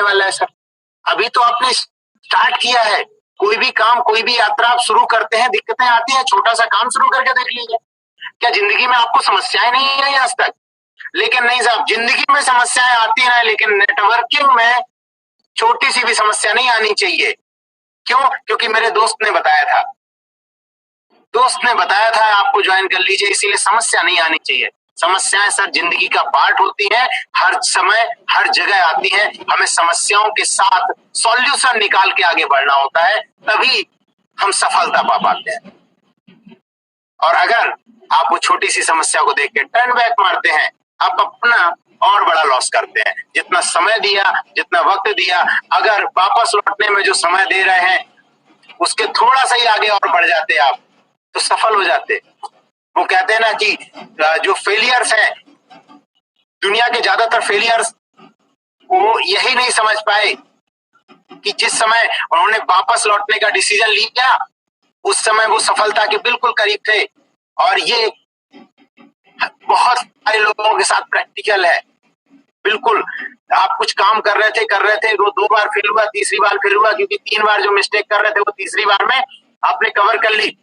आने वाला है सर। अभी तो आपने स्टार्ट किया है, कोई भी काम, कोई भी यात्रा आप शुरू करते हैं, दिक्कतें आती हैं। छोटा सा काम शुरू करके देख लीजिए, क्या जिंदगी में आपको समस्याएं नहीं आई आज तक? लेकिन नहीं साहब, जिंदगी में समस्याएं आती हैं, लेकिन नेटवर्किंग में छोटी सी भी समस्या नहीं आनी चाहिए। क्यों? क्योंकि मेरे दोस्त ने बताया था, आपको ज्वाइन कर लीजिए, इसीलिए समस्या नहीं आनी चाहिए। समस्याएं सर जिंदगी का पार्ट होती है, हर समय हर जगह आती हैं। हमें समस्याओं के साथ सॉल्यूशन निकाल के आगे बढ़ना होता है, तभी हम सफलता पा पाते हैं। और अगर आप वो छोटी सी समस्या को देख के टर्न बैक मारते हैं, आप अपना और बड़ा लॉस करते हैं। जितना समय दिया, जितना वक्त दिया, अगर वापस लौटने में जो समय दे रहे हैं उसके थोड़ा सा ही आगे और बढ़ जाते आप, तो सफल हो जाते। वो कहते हैं ना कि जो फेलियर्स हैं, दुनिया के ज्यादातर फेलियर्स, वो यही नहीं समझ पाए कि जिस समय उन्होंने वापस लौटने का डिसीजन लिया, उस समय वो सफलता के बिल्कुल करीब थे। और ये बहुत सारे लोगों के साथ प्रैक्टिकल है। बिल्कुल, आप कुछ काम कर रहे थे, वो 2 बार फेल हुआ, तीसरी बार फेल हुआ, क्योंकि 3 बार जो मिस्टेक कर रहे थे वो तीसरी बार में आपने कवर कर ली।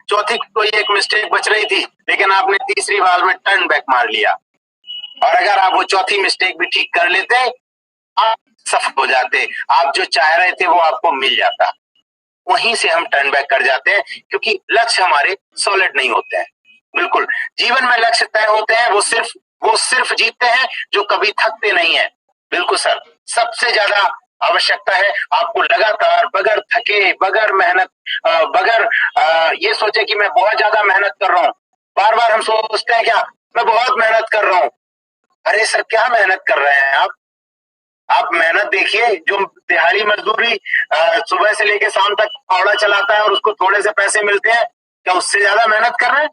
चौथी कोई एक मिस्टेक बच रही थी, लेकिन आपने तीसरी बार में टर्न बैक मार लिया। और अगर आप वो चौथी मिस्टेक भी ठीक कर लेते, आप सफल हो जाते। आप जो चाह रहे थे वो आपको मिल जाता। वहीं से हम टर्न बैक कर जाते हैं, क्योंकि लक्ष्य हमारे सॉलिड नहीं होते हैं। बिल्कुल, जीवन में लक्ष्य तय होते हैं, वो सिर्फ जीतते हैं जो कभी थकते नहीं है। बिल्कुल सर, सबसे ज्यादा आवश्यकता है आपको लगातार, बगैर थके, बगैर मेहनत, बगैर ये सोचे कि मैं बहुत ज्यादा मेहनत कर रहा हूँ। बार बार हम सोचते हैं क्या, मैं बहुत मेहनत कर रहा हूँ। अरे सर, क्या मेहनत कर रहे हैं आप मेहनत देखिए। जो दिहाड़ी मजदूरी सुबह से लेकर शाम तक फावड़ा चलाता है और उसको थोड़े से पैसे मिलते हैं, क्या उससे ज्यादा मेहनत कर रहे हैं?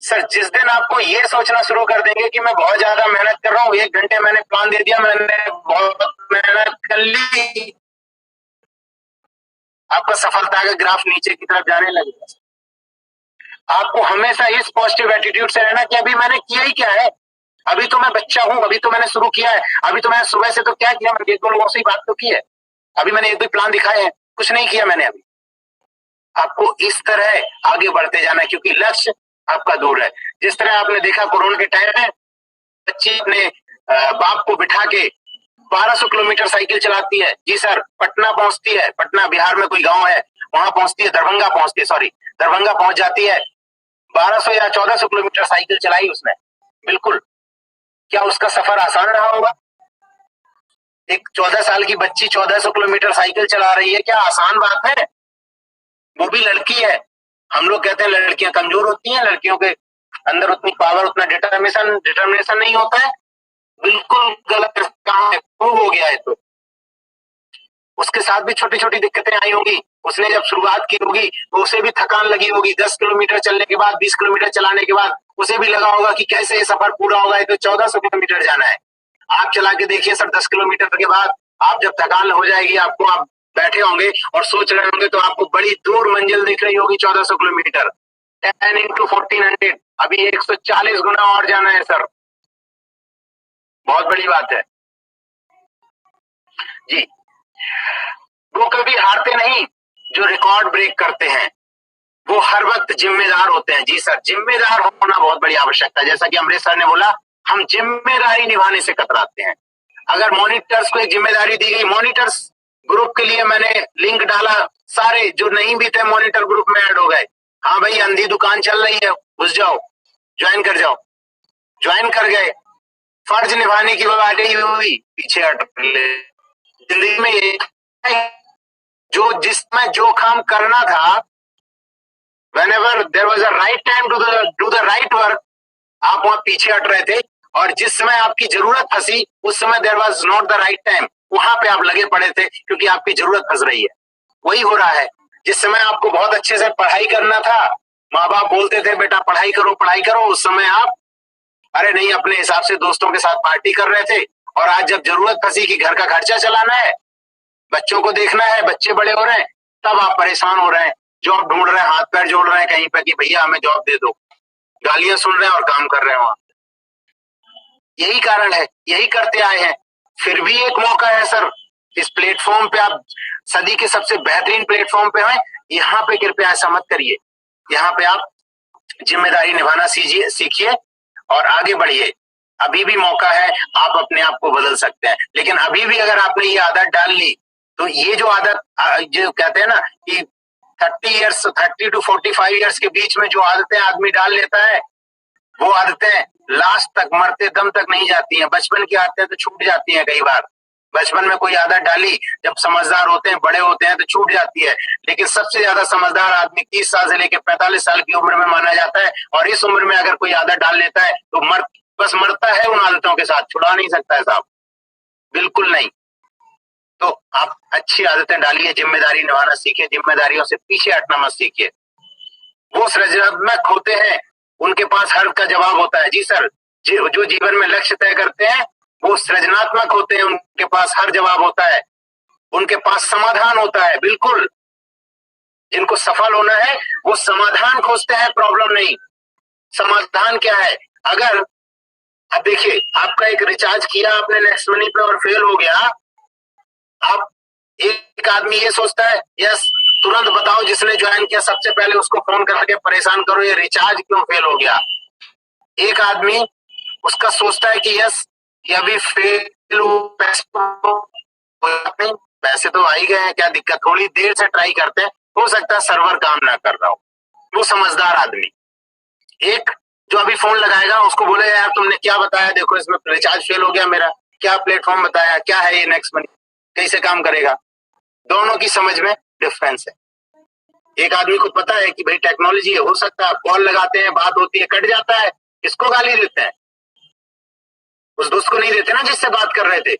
सर, जिस दिन आपको ये सोचना शुरू कर देंगे कि मैं बहुत ज्यादा मेहनत कर रहा हूँ, 1 घंटे मैंने प्लान दे दिया, मैंने बहुत मेहनत कर ली, आपका सफलता का ग्राफ नीचे की तरफ जाने लगेगा। आपको हमेशा इस पॉजिटिव एटीट्यूड से रहना कि अभी मैंने किया ही क्या है, अभी तो मैं बच्चा हूँ, अभी तो मैंने शुरू किया है, अभी तो मैंने सुबह से तो क्या किया, मैंने 1-2 लोगों से ही बात तो की है, अभी मैंने 1-2 प्लान दिखाए हैं, कुछ नहीं किया मैंने अभी। आपको इस तरह आगे बढ़ते जाना है, क्योंकि लक्ष्य आपका दूर है। जिस तरह आपने देखा कोरोना के टाइम में बच्ची अपने बाप को बिठा के 1200 किलोमीटर साइकिल चलाती है। जी सर, पटना पहुंचती है, पटना बिहार में कोई गांव है, वहां पहुंचती है, दरभंगा पहुंच जाती है। 1200 या 1400 किलोमीटर साइकिल चलाई उसने। बिल्कुल, क्या उसका सफर आसान रहा होगा? एक 14 साल की बच्ची 1400 किलोमीटर साइकिल चला रही है, क्या आसान बात है? वो भी लड़की है। हम लोग कहते हैं लड़कियां कमजोर होती हैं, लड़कियों के अंदर उतनी पावर, उतना डिटर्मिनेशन नहीं होता है। बिल्कुल गलत, कहाँ है, प्रूव हो गया है। तो उसके साथ भी छोटी छोटी दिक्कतें आई होगी। उसने जब शुरुआत की होगी तो उसे भी थकान लगी होगी। 10 किलोमीटर चलने के बाद, 20 किलोमीटर चलाने के बाद उसे भी लगा होगा कि कैसे ये सफर पूरा होगा, ये तो 1400 किलोमीटर जाना है। आप चला के देखिए सर, 10 किलोमीटर के बाद आप जब थकान हो जाएगी आपको, आप बैठे होंगे और सोच रहे होंगे, तो आपको बड़ी दूर मंजिल दिख रही होगी, 1400 किलोमीटर। 10 into 1400, अभी 140 गुना और जाना है सर। बहुत बड़ी बात है जी। वो कभी हारते नहीं जो रिकॉर्ड ब्रेक करते हैं, वो हर वक्त जिम्मेदार होते हैं। जी सर, जिम्मेदार होना बहुत बड़ी आवश्यकता है। जैसा कि अमरीश सर ने बोला, हम जिम्मेदारी निभाने से कतराते हैं। अगर मॉनिटर्स को एक जिम्मेदारी दी गई, मॉनिटर्स ग्रुप के लिए मैंने लिंक डाला, सारे जो नहीं भी थे मॉनिटर ग्रुप में ऐड हो गए। हाँ भाई, अंधी दुकान चल रही है, घुस जाओ, ज्वाइन कर जाओ। ज्वाइन कर गए, फर्ज निभाने की बारी हुई, पीछे हट ले। जिंदगी में जो जिसमें जो काम करना था, whenever there was a right time to do the right work, आप वहां पीछे हट रहे थे। और जिस समय आपकी जरूरत फंसी, उस समय there was not the right time, वहां पे आप लगे पड़े थे, क्योंकि आपकी जरूरत फंस रही है। वही हो रहा है, जिस समय आपको बहुत अच्छे से पढ़ाई करना था, माँ बाप बोलते थे बेटा पढ़ाई करो, उस समय आप अरे नहीं, अपने हिसाब से दोस्तों के साथ पार्टी कर रहे थे। और आज जब जरूरत फंसी कि घर का खर्चा चलाना है, बच्चों को देखना है, बच्चे बड़े हो रहे हैं, तब आप परेशान हो रहे हैं, जॉब ढूंढ रहे हैं, हाथ पैर जोड़ रहे हैं कहीं पर कि भैया हमें जॉब दे दो, गालियां सुन रहे हैं और काम कर रहे हैं वहां। यही कारण है, यही करते आए हैं। फिर भी एक मौका है सर, इस प्लेटफॉर्म पे आप सदी के सबसे बेहतरीन प्लेटफॉर्म पे हैं, यहाँ पे कृपया ऐसा मत करिए। यहाँ पे आप जिम्मेदारी निभाना सीखिए और आगे बढ़िए। अभी भी मौका है, आप अपने आप को बदल सकते हैं। लेकिन अभी भी अगर आपने ये आदत डाल ली तो ये जो आदत, जो कहते हैं ना कि 30 to 45 ईयर्स के बीच में जो आदतें आदमी डाल लेता है, वो आदतें लास्ट तक, मरते दम तक नहीं जाती हैं। बचपन की आदतें तो छूट जाती हैं कई बार। बचपन में कोई आदत डाली, जब समझदार होते हैं, बड़े होते हैं तो छूट जाती है। लेकिन सबसे ज्यादा समझदार आदमी 30 साल से लेकर 45 साल की उम्र में माना जाता है। और इस उम्र में अगर कोई आदत डाल लेता है तो बस मरता है उन आदतों के साथ, छुड़ा नहीं सकता है साहब, बिल्कुल नहीं। तो आप अच्छी आदतें डालिए, जिम्मेदारी निभाना सीखिए, जिम्मेदारियों से पीछे हटना मत सीखिए। वो सृजनात्मक होते हैं, उनके पास हर का जवाब होता है। जी सर, जो जीवन में लक्ष्य तय करते हैं वो सृजनात्मक होते हैं, उनके पास हर जवाब होता है, उनके पास समाधान होता है। बिल्कुल, जिनको सफल होना है वो समाधान खोजते हैं, प्रॉब्लम नहीं। समाधान क्या है? अगर अब देखिए, आपका एक रिचार्ज किया आपने नेक्स्ट मनी पे और फेल हो गया, आप एक आदमी ये सोचता है यस तुरंत बताओ जिसने ज्वाइन किया सबसे पहले उसको फोन करके परेशान करो ये रिचार्ज क्यों फेल हो गया। एक आदमी उसका सोचता है कि यस ये अभी फेल नहीं, पैसे तो आ ही गए हैं, क्या दिक्कत, थोड़ी देर से ट्राई करते हैं, हो सकता है सर्वर काम ना कर रहा हो। वो समझदार आदमी। एक जो अभी फोन लगाएगा उसको बोले यार तुमने क्या बताया, देखो इसमें रिचार्ज फेल हो गया मेरा, क्या प्लेटफॉर्म बताया, क्या है ये नेक्स्ट मनी, कैसे काम करेगा। दोनों की समझ में डिफरेंस है। एक आदमी को पता है कि भाई टेक्नोलॉजी है, हो सकता है कॉल लगाते हैं, बात होती है, कट जाता है, किसको गाली देते हैं? उस दोस्त को नहीं देते ना जिससे बात कर रहे थे,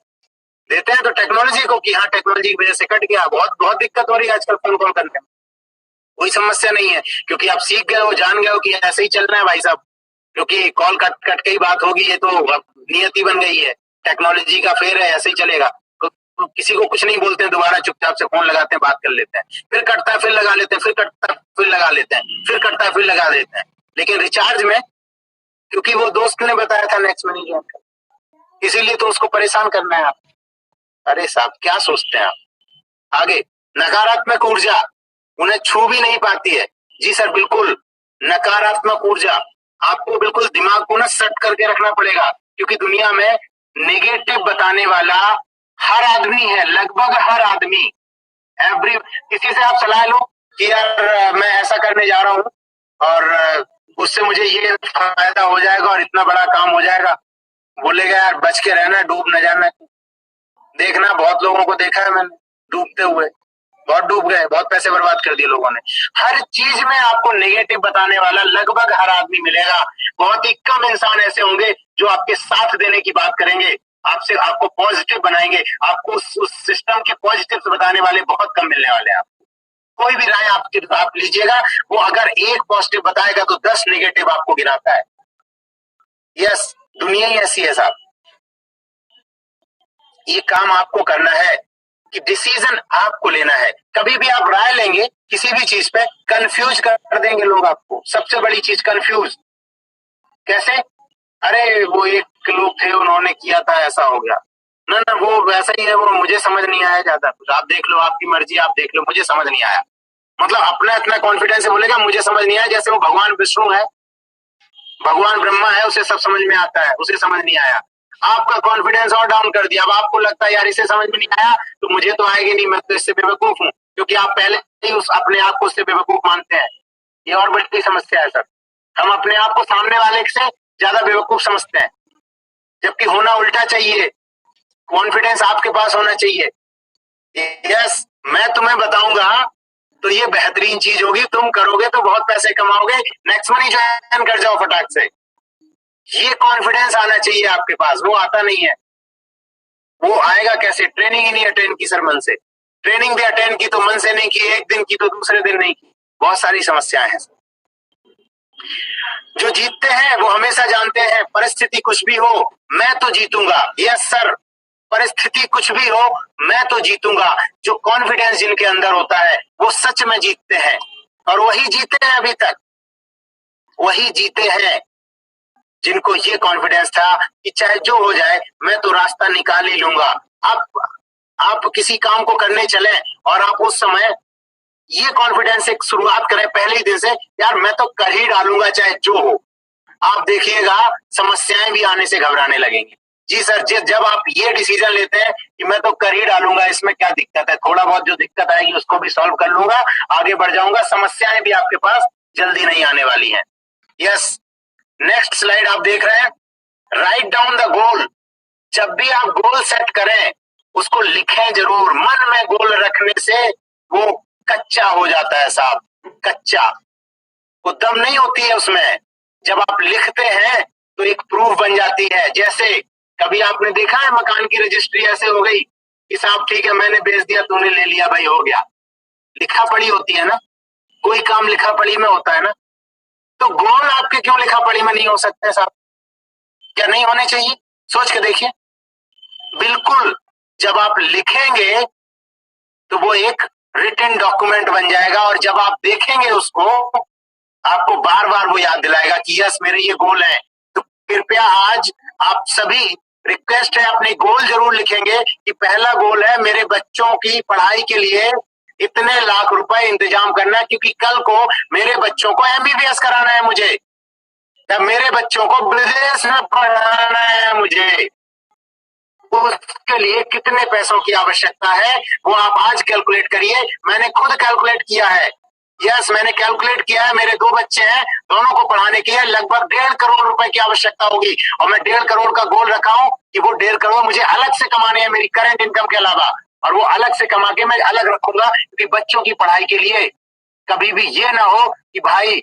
देते हैं तो टेक्नोलॉजी को कि हाँ टेक्नोलॉजी की वजह से कट गया। बहुत बहुत दिक्कत हो रही है आजकल फोन कॉल करने में। कोई समस्या नहीं है, क्योंकि आप सीख गए हो, जान गए हो कि ऐसे ही चल रहा है भाई साहब, क्योंकि कॉल कट कट के ही बात होगी, ये तो नियति बन गई है, टेक्नोलॉजी का फेर है, ऐसे ही चलेगा। तो किसी को कुछ नहीं बोलते हैं, दोबारा चुपचाप से फोन लगाते हैं, बात कर लेते हैं, फिर कटता है फिर लगा लेते हैं, फिर कटता है फिर लगा लेते हैं, फिर कटता है फिर लगा देते हैं। लेकिन रिचार्ज में क्योंकि वो दोस्त ने बताया था नेक्स्ट मनी ज्वाइन कर, इसीलिए तो उसको परेशान करना है आप। अरे साहब क्या सोचते हैं आप? आगे नकारात्मक ऊर्जा उन्हें छू भी नहीं पाती है। जी सर बिल्कुल, नकारात्मक ऊर्जा आपको बिल्कुल दिमाग को ना सेट करके रखना पड़ेगा, क्योंकि दुनिया में नेगेटिव बताने वाला हर आदमी है, लगभग हर आदमी। किसी से आप सलाह लो कि यार मैं ऐसा करने जा रहा हूँ और उससे मुझे ये फायदा हो जाएगा और इतना बड़ा काम हो जाएगा, बोलेगा यार बच के रहना, डूब न जाना। देखना, बहुत लोगों को देखा है मैंने डूबते हुए, बहुत डूब गए, बहुत पैसे बर्बाद कर दिए लोगों ने। हर चीज में आपको नेगेटिव बताने वाला लगभग हर आदमी मिलेगा। बहुत ही कम इंसान ऐसे होंगे जो आपके साथ देने की बात करेंगे, आपसे आपको पॉजिटिव बनाएंगे। आपको उस सिस्टम के पॉजिटिव बताने वाले बहुत कम मिलने वाले हैं। कोई भी राय आप लीजिएगा, वो अगर एक पॉजिटिव बताएगा तो 10 नेगेटिव आपको गिराता है। यस, दुनिया ही ऐसी है साहब। ये काम आपको करना है कि डिसीजन आपको लेना है। कभी भी आप राय लेंगे किसी भी चीज पे, कंफ्यूज कर देंगे लोग आपको। सबसे बड़ी चीज कंफ्यूज। कैसे? अरे वो एक लोग थे उन्होंने किया था ऐसा हो गया, ना ना वो वैसा ही है, वो मुझे समझ नहीं आया ज्यादा कुछ, आप देख लो, आपकी मर्जी, आप देख लो, मुझे समझ नहीं आया। मतलब अपना इतना कॉन्फिडेंस से बोलेगा मुझे समझ नहीं आया, जैसे वो भगवान विष्णु है, भगवान ब्रह्मा है, उसे सब समझ में आता है, उसे समझ नहीं आया। आपका कॉन्फिडेंस और डाउन कर दिया। अब आपको लगता है यार इसे समझ में नहीं आया तो मुझे तो आएगी नहीं, मैं तो इससे बेवकूफ हूँ, क्योंकि आप पहले ही उस अपने आप को उससे बेवकूफ मानते हैं। ये और बड़ी समस्या है सर, हम अपने आप को सामने वाले से ज्यादा बेवकूफ समझते हैं, जबकि होना उल्टा चाहिए। कॉन्फिडेंस आपके पास होना चाहिए। यस, मैं तुम्हें बताऊंगा तो ये बेहतरीन चीज होगी, तुम करोगे तो बहुत पैसे कमाओगे, नेक्स्ट मनी ज्वाइन कर जाओ फटाक से। ये कॉन्फिडेंस आना चाहिए आपके पास, वो आता नहीं है। वो आएगा कैसे? ट्रेनिंग ही नहीं अटेंड की सर मन से। ट्रेनिंग भी अटेंड की तो मन से नहीं की, एक दिन की तो दूसरे दिन नहीं की। बहुत सारी समस्याएं हैं। जो जीतते हैं वो हमेशा जानते हैं परिस्थिति कुछ भी हो मैं तो जीतूंगा। यस सर, परिस्थिति कुछ भी हो मैं तो जीतूंगा। जो कॉन्फिडेंस जिनके अंदर होता है वो सच में जीतते हैं, और वही जीते हैं अभी तक, वही जीते हैं। जिनको ये कॉन्फिडेंस था कि चाहे जो हो जाए मैं तो रास्ता निकाल ही लूंगा। आप किसी काम को करने चले और आप उस समय ये कॉन्फिडेंस से शुरुआत करें पहले ही दिन से, यार मैं तो कर ही डालूंगा चाहे जो हो, आप देखिएगा समस्याएं भी आने से घबराने लगेंगी। जी सर, जब आप ये डिसीजन लेते हैं कि मैं तो कर ही डालूंगा, इसमें क्या दिक्कत है, थोड़ा बहुत जो दिक्कत आएगी उसको भी सॉल्व कर लूंगा, आगे बढ़ जाऊंगा, समस्याएं भी आपके पास जल्दी नहीं आने वाली हैं। यस, नेक्स्ट स्लाइड आप देख रहे हैं, राइट डाउन द गोल। जब भी आप गोल सेट करें उसको लिखें जरूर। मन में गोल रखने से वो कच्चा हो जाता है साहब, कच्चा, वो दम नहीं होती है उसमें। जब आप लिखते हैं तो एक प्रूफ बन जाती है। जैसे कभी आपने देखा है मकान की रजिस्ट्री ऐसे हो गई कि साहब ठीक है मैंने बेच दिया, तूने ले लिया, भाई हो गया, लिखा पढ़ी होती है ना, कोई काम लिखा पढ़ी में होता है ना। तो गोल आपके क्यों लिखा पढ़ी में नहीं हो सकते साहब, क्या नहीं होने चाहिए? सोच के देखिए। बिल्कुल, जब आप लिखेंगे तो वो एक रिटन डॉक्यूमेंट बन जाएगा और जब आप देखेंगे उसको आपको बार बार वो याद दिलाएगा कि यस मेरे ये गोल है। तो कृपया आज आप सभी, रिक्वेस्ट है, अपने गोल जरूर लिखेंगे कि पहला गोल है मेरे बच्चों की पढ़ाई के लिए इतने लाख रुपए इंतजाम करना, क्योंकि कल को मेरे बच्चों को एमबीबीएस कराना है मुझे, या मेरे बच्चों को विदेश में पढ़ाना है मुझे, उसके लिए कितने पैसों की आवश्यकता है वो आप आज कैलकुलेट करिए। मैंने खुद कैलकुलेट किया है, यस मैंने कैलकुलेट किया है, मेरे 2 बच्चे हैं, दोनों को पढ़ाने के लिए लगभग 1.5 करोड़ रुपए की आवश्यकता होगी और मैं 1.5 करोड़ का गोल रखा हूं कि वो 1.5 करोड़ मुझे अलग से कमाने हैं मेरी करंट इनकम के अलावा, और वो अलग से कमा के मैं अलग रखूंगा, क्योंकि बच्चों की पढ़ाई के लिए कभी भी ये ना हो कि भाई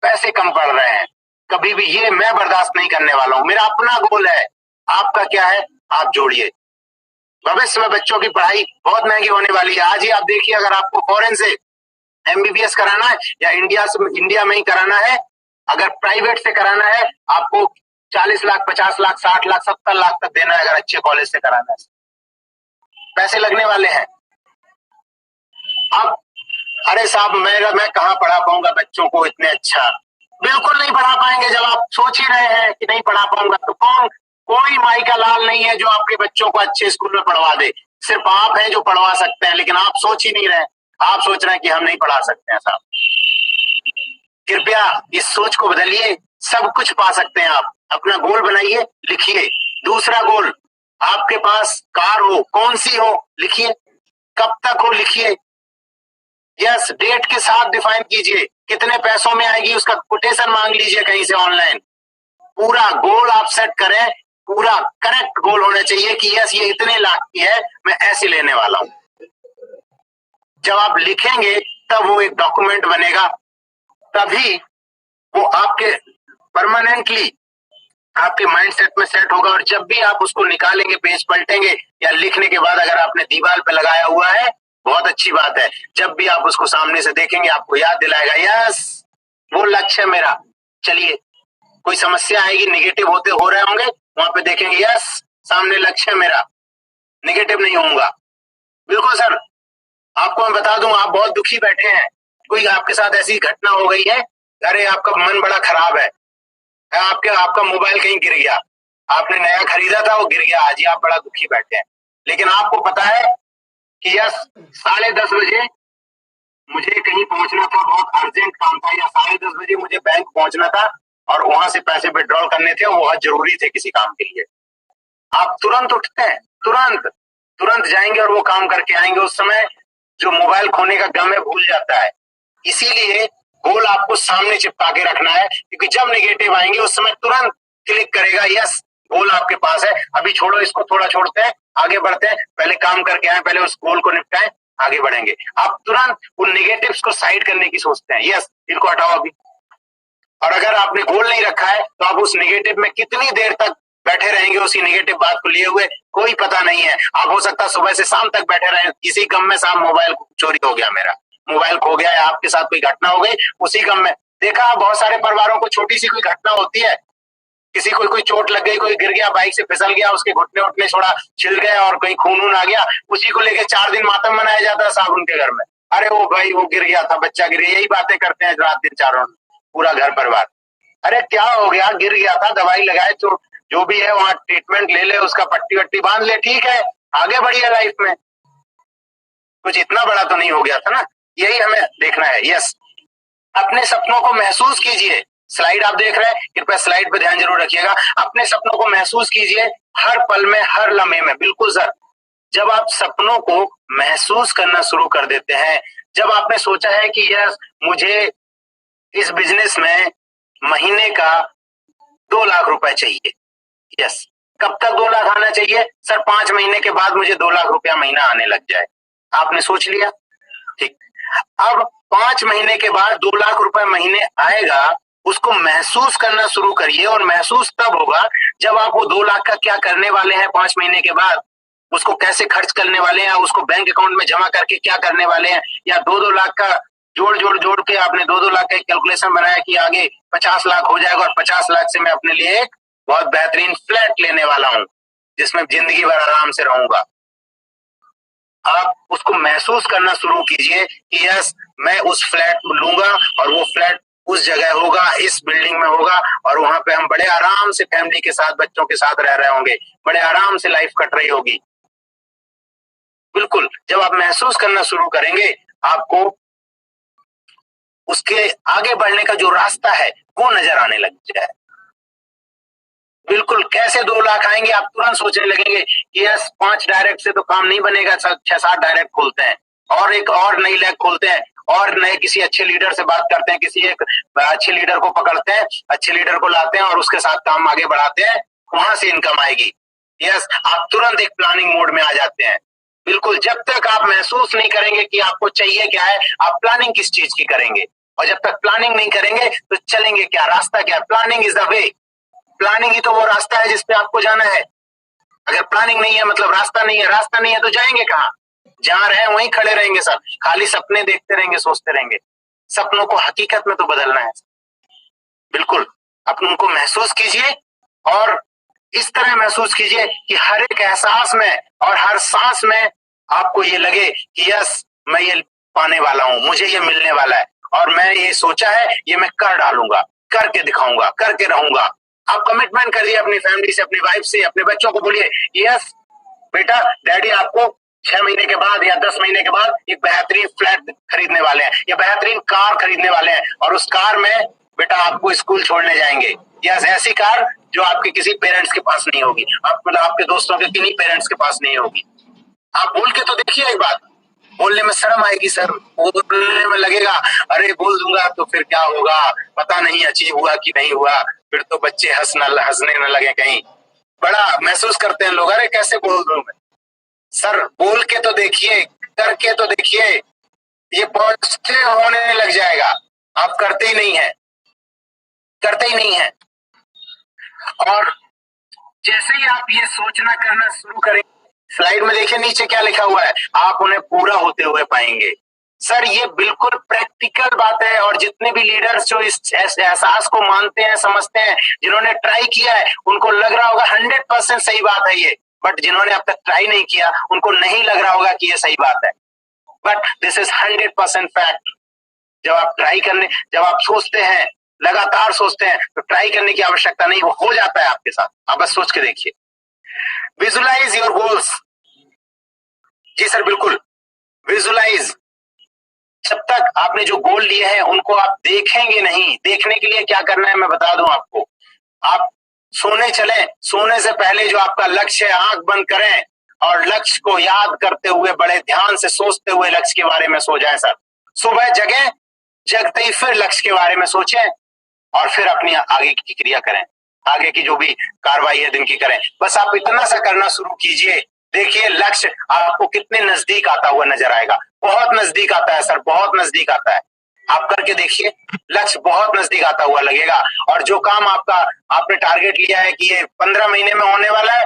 पैसे कम पड़ रहे हैं, कभी भी ये मैं बर्दाश्त नहीं करने वाला हूं। मेरा अपना गोल है, आपका क्या है आप जोड़िए। भविष्य में बच्चों की पढ़ाई बहुत महंगी होने वाली है। आज ही आप देखिए, अगर आपको फॉरेन से एमबीबीएस कराना है या इंडिया में ही कराना है, अगर प्राइवेट से कराना है आपको 40 लाख, 50 लाख, 60 लाख, 70 लाख तक देना है, अगर अच्छे कॉलेज से कराना है, पैसे लगने वाले हैं। अब अरे साहब मैं कहाँ पढ़ा पाऊंगा बच्चों को इतने अच्छा, बिल्कुल नहीं पढ़ा पाएंगे। जब आप सोच ही रहे हैं कि नहीं पढ़ा पाऊंगा तो कोई माई का लाल नहीं है जो आपके बच्चों को अच्छे स्कूल में पढ़वा दे, सिर्फ आप हैं जो पढ़वा सकते हैं, लेकिन आप सोच ही नहीं रहे, आप सोच रहे हैं कि हम नहीं पढ़ा सकते हैं साहब। कृपया इस सोच को बदलिए, सब कुछ पा सकते हैं आप। अपना गोल बनाइए, लिखिए। दूसरा गोल, आपके पास कार हो, कौन सी हो लिखिए, कब तक हो लिखिए, यस डेट के साथ डिफाइन कीजिए, कितने पैसों में आएगी उसका कोटेशन मांग लीजिए कहीं से ऑनलाइन। पूरा गोल आप सेट करें, पूरा करेक्ट गोल होना चाहिए कि यस ये इतने लाख की है, मैं ऐसे लेने वाला हूं। जब आप लिखेंगे तब वो एक डॉक्यूमेंट बनेगा, तभी वो आपके परमानेंटली आपके माइंडसेट में सेट होगा। और जब भी आप उसको निकालेंगे, पेज पलटेंगे, या लिखने के बाद अगर आपने दीवार पे लगाया हुआ है, बहुत अच्छी बात है, जब भी आप उसको सामने से देखेंगे आपको याद दिलाएगा यस वो लक्ष्य है मेरा। चलिए, कोई समस्या आएगी, निगेटिव होते हो रहे होंगे, वहां पे देखेंगे यस सामने लक्ष्य है मेरा, निगेटिव नहीं होऊंगा। बिल्कुल सर, आपको मैं बता दूं, आप बहुत दुखी बैठे हैं, कोई आपके साथ ऐसी घटना हो गई है, अरे आपका मन बड़ा खराब है, आपका मोबाइल कहीं गिर गया, आपने नया खरीदा था वो गिर गया, आज ही आप बड़ा दुखी बैठे हैं। लेकिन आपको पता है कि यस 10:30 बजे मुझे कहीं पहुंचना था, बहुत अर्जेंट काम था, या 10:30 बजे मुझे बैंक पहुंचना था और वहां से पैसे विड्रॉल करने थे, वो बहुत जरूरी थे किसी काम के लिए। आप तुरंत उठते हैं, तुरंत तुरंत जाएंगे और वो काम करके आएंगे। उस समय जो मोबाइल खोने का गम है भूल जाता है। इसीलिए गोल आपको सामने चिपका के रखना है, क्योंकि जब नेगेटिव आएंगे उस समय तुरंत क्लिक करेगा यस गोल आपके पास है। अभी छोड़ो इसको, थोड़ा छोड़ते हैं, आगे बढ़ते हैं, पहले काम करके आए, पहले उस गोल को निपटाएं, आगे बढ़ेंगे। आप तुरंत उन नेगेटिव्स को साइड करने की सोचते हैं, यस इनको हटाओ अभी। और अगर आपने गोल नहीं रखा है तो आप उस नेगेटिव में कितनी देर तक बैठे रहेंगे, उसी नेगेटिव बात को लिए हुए, कोई पता नहीं है। आप हो सकता है सुबह से शाम तक बैठे रहे, इसी गम में शाम मोबाइल चोरी हो गया, मेरा मोबाइल खो गया, या आपके साथ कोई घटना हो गई, उसी गम में। देखा बहुत सारे परिवारों को छोटी सी कोई घटना होती है, किसी को कोई चोट लग गई, कोई गिर गया, बाइक से फिसल गया, उसके घुटने उठने छोड़ा छिल गए और कहीं खून वून आ गया, उसी को लेकर 4 दिन मातम मनाया जाता है साहब उनके घर में। अरे वो भाई वो गिर गया था, बच्चा गिर गया, यही बातें करते हैं रात दिन चारों, पूरा घर परिवार। अरे क्या हो गया, गिर गया था, दवाई लगाए, तो जो भी है वहां ट्रीटमेंट ले ले, उसका पट्टी वट्टी बांध ले, ठीक है, आगे बढ़िए लाइफ में। कुछ इतना बड़ा तो नहीं हो गया था ना, यही हमें देखना है। यस, अपने सपनों को महसूस कीजिए। स्लाइड आप देख रहे हैं, कृपया स्लाइड पे ध्यान जरूर रखिएगा। अपने सपनों को महसूस कीजिए हर पल में, हर लम्हे में। बिल्कुल सर, जब आप सपनों को महसूस करना शुरू कर देते हैं, जब आपने सोचा है कि यस मुझे इस बिजनेस में महीने का 2 लाख रुपए चाहिए, यस, कब तक 2 लाख आना चाहिए सर? 5 महीने के बाद मुझे 2 लाख रुपया महीना आने लग जाए। आपने सोच लिया, ठीक। अब 5 महीने के बाद 2 लाख रुपए महीने आएगा, उसको महसूस करना शुरू करिए। और महसूस तब होगा जब आप वो 2 लाख का क्या करने वाले हैं 5 महीने के बाद, उसको कैसे खर्च करने वाले हैं, उसको बैंक अकाउंट में जमा करके क्या करने वाले हैं, या 2-2 लाख का जोड़ के आपने 2-2 लाख का कैलकुलेशन बनाया कि आगे 50 लाख हो जाएगा और 50 लाख से मैं अपने लिए एक बहुत बेहतरीन फ्लैट लेने वाला हूं जिसमें जिंदगी भर आराम से रहूंगा। आप उसको महसूस करना शुरू कीजिए कि यस मैं उस फ्लैट लूंगा और वो फ्लैट उस जगह होगा, इस बिल्डिंग में होगा, और वहां पे हम बड़े आराम से फैमिली के साथ, बच्चों के साथ रह रहे होंगे, बड़े आराम से लाइफ कट रही होगी। बिल्कुल, जब आप महसूस करना शुरू करेंगे, आपको उसके आगे बढ़ने का जो रास्ता है वो नजर आने लग जाए। बिल्कुल, कैसे 2 लाख आएंगे आप तुरंत सोचने लगेंगे कि यस 5 डायरेक्ट से तो काम नहीं बनेगा, 6-7 डायरेक्ट खोलते हैं, और एक और नई लैब खोलते हैं, और नए किसी अच्छे लीडर से बात करते हैं, किसी एक अच्छे लीडर को पकड़ते हैं, अच्छे लीडर को लाते हैं और उसके साथ काम आगे बढ़ाते हैं, वहां से इनकम आएगी। यस, आप तुरंत एक प्लानिंग मोड में आ जाते हैं। बिल्कुल, जब तक आप महसूस नहीं करेंगे कि आपको चाहिए क्या है, आप प्लानिंग किस चीज की करेंगे? और जब तक प्लानिंग नहीं करेंगे तो चलेंगे क्या? रास्ता क्या? Planning is the way. Planning ही तो वो रास्ता है जिसपे आपको जाना है। अगर प्लानिंग नहीं है मतलब रास्ता नहीं है, रास्ता नहीं है तो जाएंगे कहाँ? जहां रहे वहीं खड़े रहेंगे सर, खाली सपने देखते रहेंगे, सोचते रहेंगे। सपनों को हकीकत में तो बदलना है। बिल्कुल, अपने उनको महसूस कीजिए, और इस तरह महसूस कीजिए कि हर एक एहसास में और हर सांस में आपको ये लगे कि यस मैं ये पाने वाला हूं, मुझे ये मिलने वाला है, और मैं ये सोचा है ये मैं कर डालूंगा, करके दिखाऊंगा, करके रहूंगा। आप कमिटमेंट करिए अपनी फैमिली से, अपनी वाइफ से, अपने बच्चों को बोलिए यस बेटा डैडी आपको 6 महीने के बाद या 10 महीने के बाद एक बेहतरीन फ्लैट खरीदने वाले हैं या बेहतरीन कार खरीदने वाले हैं, और उस कार में बेटा आपको स्कूल छोड़ने जाएंगे। यस, ऐसी कार जो आपके किसी पेरेंट्स के पास नहीं होगी, आप मतलब आपके दोस्तों के किन्हीं पेरेंट्स के पास नहीं होगी। आप बोल के तो देखिए एक बात। बोलने में शर्म आएगी सर, बोलने में लगेगा अरे बोल दूंगा तो फिर क्या होगा, पता नहीं अचीव हुआ कि नहीं हुआ, फिर तो बच्चे हंसने न लगे कहीं। बड़ा महसूस करते हैं लोग, अरे कैसे बोल दूं मैं। सर बोल के तो देखिए, करके तो देखिए, ये पॉजिटिव होने लग जाएगा। आप करते ही नहीं है, करते ही नहीं है। और जैसे ही आप ये सोचना करना शुरू करेंगे, स्लाइड में देखिए नीचे क्या लिखा हुआ है, आप उन्हें पूरा होते हुए पाएंगे। सर ये बिल्कुल प्रैक्टिकल बात है, और जितने भी लीडर्स जो इस एहसास को मानते हैं, समझते हैं, जिन्होंने ट्राई किया है, उनको लग रहा होगा 100% सही बात है ये। बट जिन्होंने अब तक ट्राई नहीं किया उनको नहीं लग रहा होगा कि ये सही बात है, बट दिस इज 100% फैक्ट। जब आप सोचते हैं, लगातार सोचते हैं, तो ट्राई करने की आवश्यकता नहीं, वो हो जाता है आपके साथ। आप बस सोच के देखिए। Visualise your goals. जी सर बिल्कुल, विजुलाइज। जब तक आपने जो गोल लिए हैं उनको आप देखेंगे नहीं, देखने के लिए क्या करना है मैं बता दूं आपको। आप सोने चले, सोने से पहले जो आपका लक्ष्य है आंख बंद करें और लक्ष्य को याद करते हुए, बड़े ध्यान से सोचते हुए लक्ष्य के बारे में सो जाएं सर। सुबह जगें, जगते ही फिर लक्ष्य के बारे में सोचें, और फिर अपनी आगे की क्रिया करें, आगे की जो भी कार्रवाई है दिन की करें। बस आप इतना सा करना शुरू कीजिए, देखिए लक्ष्य आपको कितने नजदीक आता हुआ नजर आएगा। बहुत नजदीक आता है सर, बहुत नजदीक आता है। आप करके देखिए, लक्ष्य बहुत नजदीक आता हुआ लगेगा, और जो काम आपका आपने टारगेट लिया है कि ये 15 महीने में होने वाला है,